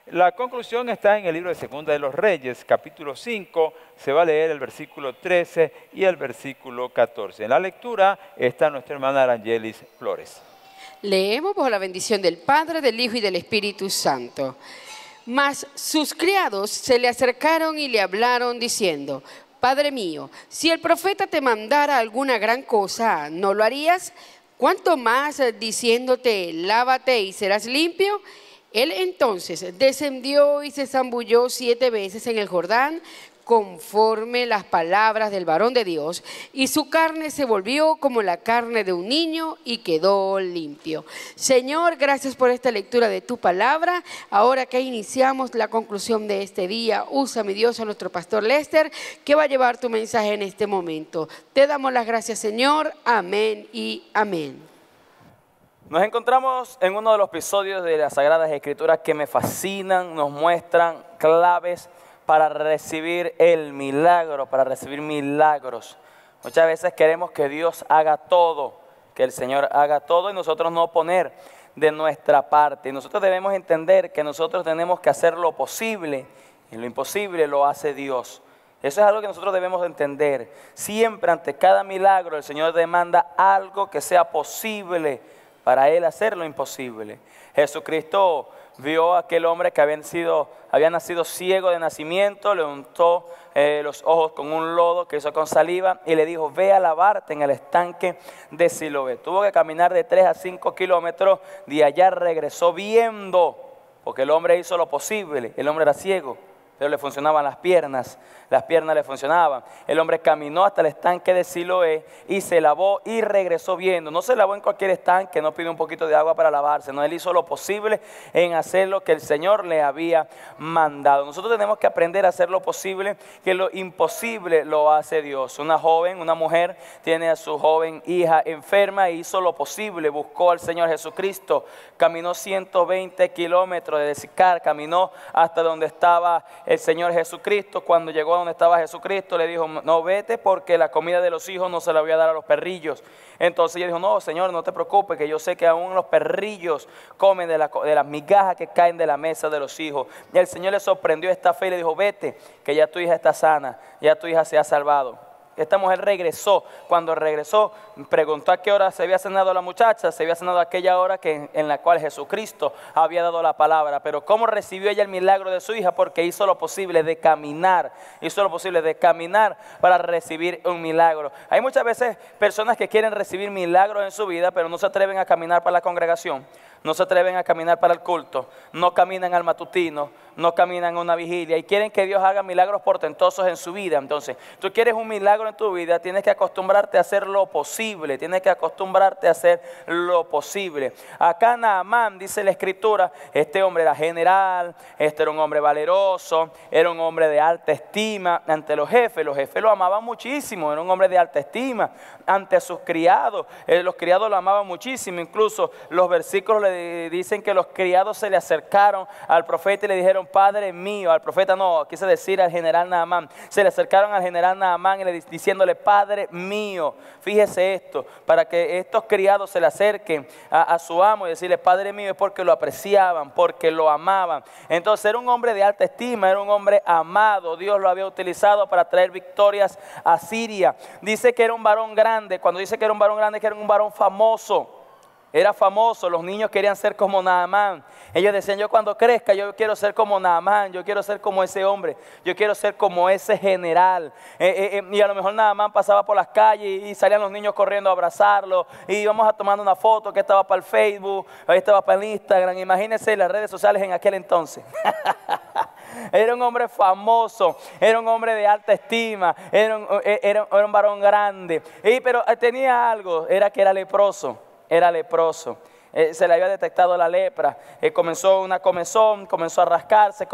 La conclusión está en el libro de Segunda de los Reyes, capítulo 5, se va a leer el versículo 13 y el versículo 14. En la lectura está nuestra hermana Arangelis Flores. Leemos bajo la bendición del Padre, del Hijo y del Espíritu Santo. Mas sus criados se le acercaron y le hablaron diciendo: Padre mío, si el profeta te mandara alguna gran cosa, ¿no lo harías? ¿Cuánto más diciéndote, lávate y serás limpio? Él entonces descendió y se zambulló 7 veces en el Jordán, conforme las palabras del varón de Dios, y su carne se volvió como la carne de un niño y quedó limpio. Señor, gracias por esta lectura de tu palabra. Ahora que iniciamos la conclusión de este día, usa, mi Dios, a nuestro pastor Lester, que va a llevar tu mensaje en este momento. Te damos las gracias, Señor. Amén y amén. Nos encontramos en uno de los episodios de las Sagradas Escrituras que me fascinan, nos muestran claves para recibir el milagro, para recibir milagros. Muchas veces queremos que Dios haga todo, que el Señor haga todo y nosotros no poner de nuestra parte. Y nosotros debemos entender que nosotros tenemos que hacer lo posible y lo imposible lo hace Dios. Eso es algo que nosotros debemos entender. Siempre ante cada milagro el Señor demanda algo que sea posible para Él hacer lo imposible. Jesucristo vio a aquel hombre que había nacido ciego de nacimiento, le untó los ojos con un lodo que hizo con saliva y le dijo: ve a lavarte en el estanque de Siloé. Tuvo que caminar de 3 a 5 kilómetros, de allá regresó viendo, porque el hombre hizo lo posible, el hombre era ciego, pero le funcionaban las piernas le funcionaban. El hombre caminó hasta el estanque de Siloé y se lavó y regresó viendo. No se lavó en cualquier estanque, no pidió un poquito de agua para lavarse, no, él hizo lo posible en hacer lo que el Señor le había mandado. Nosotros tenemos que aprender a hacer lo posible, que lo imposible lo hace Dios. Una mujer tiene a su joven hija enferma e hizo lo posible, buscó al Señor Jesucristo, caminó 120 kilómetros de Sicar, caminó hasta donde estaba el Señor Jesucristo. Cuando llegó a donde estaba Jesucristo, le dijo: no, vete, porque la comida de los hijos no se la voy a dar a los perrillos. Entonces ella dijo: no, Señor, no te preocupes, que yo sé que aún los perrillos comen de las migajas que caen de la mesa de los hijos. Y el Señor le sorprendió esta fe y le dijo: vete, que ya tu hija está sana, ya tu hija se ha salvado. Esta mujer regresó. Cuando regresó, preguntó a qué hora se había sanado la muchacha. Se había sanado aquella hora en la cual Jesucristo había dado la palabra. Pero ¿cómo recibió ella el milagro de su hija? Porque hizo lo posible de caminar. Hizo lo posible de caminar para recibir un milagro. Hay muchas veces personas que quieren recibir milagros en su vida, pero no se atreven a caminar para la congregación. No se atreven a caminar para el culto, no caminan al matutino, no caminan a una vigilia y quieren que Dios haga milagros portentosos en su vida. Entonces, tú quieres un milagro en tu vida, tienes que acostumbrarte a hacer lo posible, Acá Naamán, dice la Escritura, este hombre era general, este era un hombre valeroso, era un hombre de alta estima ante los jefes lo amaban muchísimo, era un hombre de alta estima ante sus criados, los criados lo amaban muchísimo, incluso los versículos le dicen que los criados se le acercaron al profeta y le dijeron: Padre mío. Al profeta no, quise decir al general Naamán. Se le acercaron al general Naamán y diciéndole: Padre mío. Fíjese esto, para que estos criados se le acerquen a su amo y decirle: Padre mío, es porque lo apreciaban, porque lo amaban. Entonces era un hombre de alta estima, era un hombre amado. Dios lo había utilizado para traer victorias a Siria. Dice que era un varón grande. Cuando dice que era un varón grande, que era un varón famoso. Era famoso, los niños querían ser como Naamán. Ellos decían: yo cuando crezca, yo quiero ser como Naamán, yo quiero ser como ese hombre, yo quiero ser como ese general. Y a lo mejor Naamán pasaba por las calles y salían los niños corriendo a abrazarlo. Y íbamos a tomar una foto que estaba para el Facebook, ahí estaba para el Instagram. Imagínense las redes sociales en aquel entonces. Era un hombre famoso, era un hombre de alta estima, era un varón grande. Pero tenía algo, era que era leproso. Se le había detectado la lepra, comenzó una comezón, comenzó a rascarse,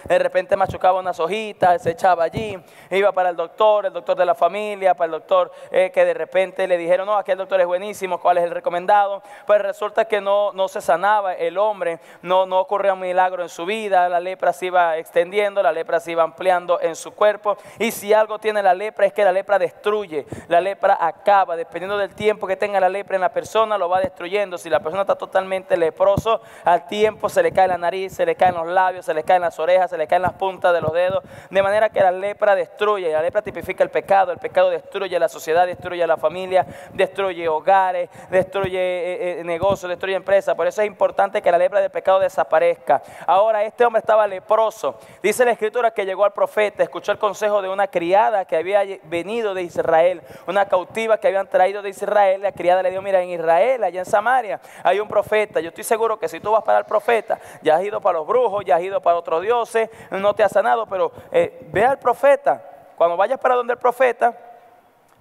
de repente machucaba unas hojitas, se echaba allí, iba para el doctor de la familia, para el doctor que de repente le dijeron: no, aquel doctor es buenísimo, ¿cuál es el recomendado? Pues resulta que no se sanaba el hombre, no ocurría un milagro en su vida, la lepra se iba extendiendo, la lepra se iba ampliando en su cuerpo, y si algo tiene la lepra es que la lepra destruye, la lepra acaba, dependiendo del tiempo que tenga la lepra en la persona, lo va a destruir destruyendo. Si la persona está totalmente leproso, al tiempo se le cae la nariz, se le caen los labios, se le caen las orejas, se le caen las puntas de los dedos, de manera que la lepra destruye. La lepra tipifica el pecado destruye la sociedad, destruye la familia, destruye hogares, destruye negocios, destruye empresas. Por eso es importante que la lepra del pecado desaparezca. Ahora, este hombre estaba leproso. Dice la Escritura que llegó al profeta, escuchó el consejo de una criada que había venido de Israel, una cautiva que habían traído de Israel. La criada le dijo: mira, en Israel, allá en Samaria, hay un profeta. Yo estoy seguro que si tú vas para el profeta, ya has ido para los brujos, ya has ido para otros dioses, no te ha sanado, pero ve al profeta. Cuando vayas para donde el profeta,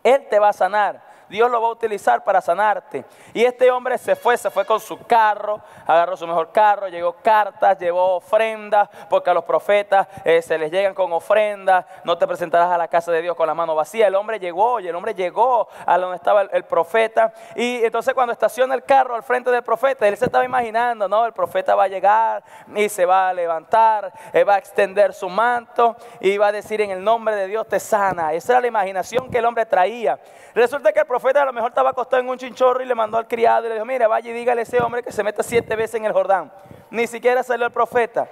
él te va a sanar. Dios lo va a utilizar para sanarte. Y este hombre se fue con su carro, agarró su mejor carro, llevó cartas, llevó ofrendas, porque a los profetas se les llegan con ofrendas. No te presentarás a la casa de Dios con la mano vacía. El hombre llegó a donde estaba el profeta. Y entonces cuando estaciona el carro al frente del profeta, él se estaba imaginando, no, el profeta va a llegar y se va a levantar, va a extender su manto y va a decir: en el nombre de Dios te sana. Esa era la imaginación que el hombre traía. Resulta que el profeta a lo mejor estaba acostado en un chinchorro y le mandó al criado y le dijo: mira, vaya y dígale a ese hombre que se meta 7 veces en el Jordán. Ni siquiera salió el profeta.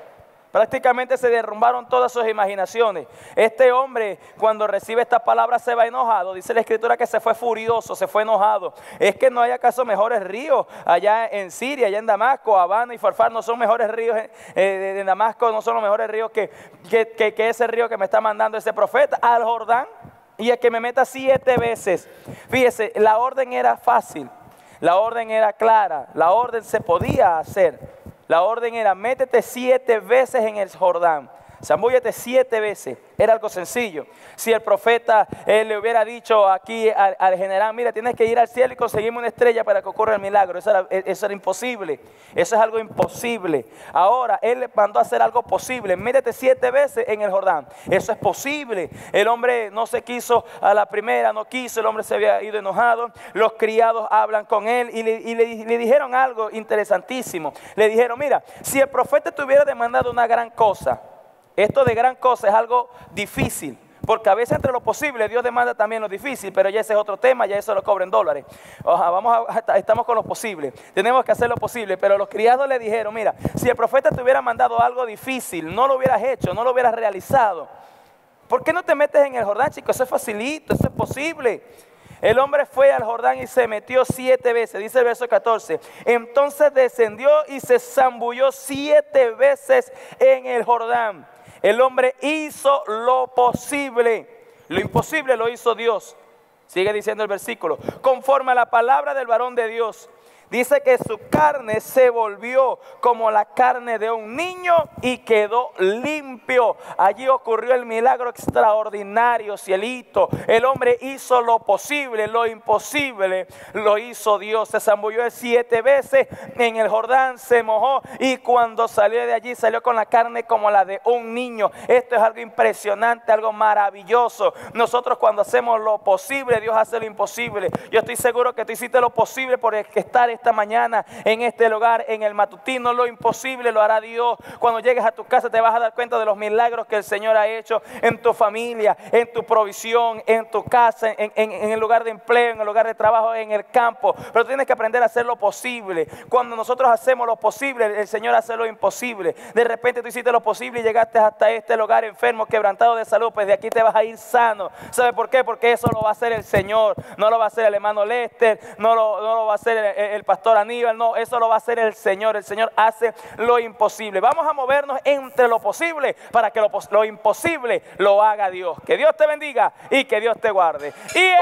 Prácticamente se derrumbaron todas sus imaginaciones. Este hombre, cuando recibe esta palabra, se va enojado. Dice la Escritura que se fue furioso, se fue enojado. Es que no hay acaso mejores ríos allá en Siria, allá en Damasco. Habana y Farfar no son mejores ríos de Damasco, no son los mejores ríos que ese río que me está mandando ese profeta al Jordán. Y el que me meta 7 veces. Fíjese, la orden era fácil, la orden era clara, la orden se podía hacer. La orden era: métete 7 veces en el Jordán. Zambúllate 7 veces. Era algo sencillo. Si el profeta le hubiera dicho aquí al general: mira, tienes que ir al cielo y conseguirme una estrella para que ocurra el milagro, eso era imposible. Eso es algo imposible. Ahora él le mandó a hacer algo posible: métete 7 veces en el Jordán. Eso es posible. El hombre no se quiso a la primera, no quiso. El hombre se había ido enojado. Los criados hablan con él y le dijeron algo interesantísimo. Le dijeron: mira, si el profeta te hubiera demandado una gran cosa. Esto de gran cosa es algo difícil, porque a veces entre lo posible Dios demanda también lo difícil, pero ya ese es otro tema, ya eso lo cobra en dólares. Estamos con lo posible, tenemos que hacer lo posible. Pero los criados le dijeron: mira, si el profeta te hubiera mandado algo difícil, no lo hubieras hecho, no lo hubieras realizado. ¿Por qué no te metes en el Jordán, chicos? Eso es facilito, eso es posible. El hombre fue al Jordán y se metió 7 veces, dice el verso 14. Entonces descendió y se zambulló 7 veces en el Jordán. El hombre hizo lo posible. Lo imposible lo hizo Dios. Sigue diciendo el versículo: conforme a la palabra del varón de Dios. Dice que su carne se volvió como la carne de un niño y quedó limpio. Allí ocurrió el milagro extraordinario, cielito. El hombre hizo lo posible, lo imposible lo hizo Dios. Se zambulló 7 veces en el Jordán, se mojó y cuando salió de allí salió con la carne como la de un niño. Esto es algo impresionante, algo maravilloso. Nosotros cuando hacemos lo posible, Dios hace lo imposible. Yo estoy seguro que tú hiciste lo posible por estar esta mañana en este lugar, en el matutino. Lo imposible lo hará Dios. Cuando llegues a tu casa te vas a dar cuenta de los milagros que el Señor ha hecho en tu familia, en tu provisión, en tu casa, en el lugar de empleo, en el lugar de trabajo, en el campo. Pero tienes que aprender a hacer lo posible. Cuando nosotros hacemos lo posible, el Señor hace lo imposible. De repente tú hiciste lo posible y llegaste hasta este lugar enfermo, quebrantado de salud. Pues de aquí te vas a ir sano. ¿Sabe por qué? Porque eso lo va a hacer el Señor. No lo va a hacer el hermano Lester, no lo va a hacer el pastor Aníbal, no, eso lo va a hacer el Señor. El Señor hace lo imposible. Vamos a movernos entre lo posible para que lo imposible lo haga Dios. Que Dios te bendiga y que Dios te guarde. Y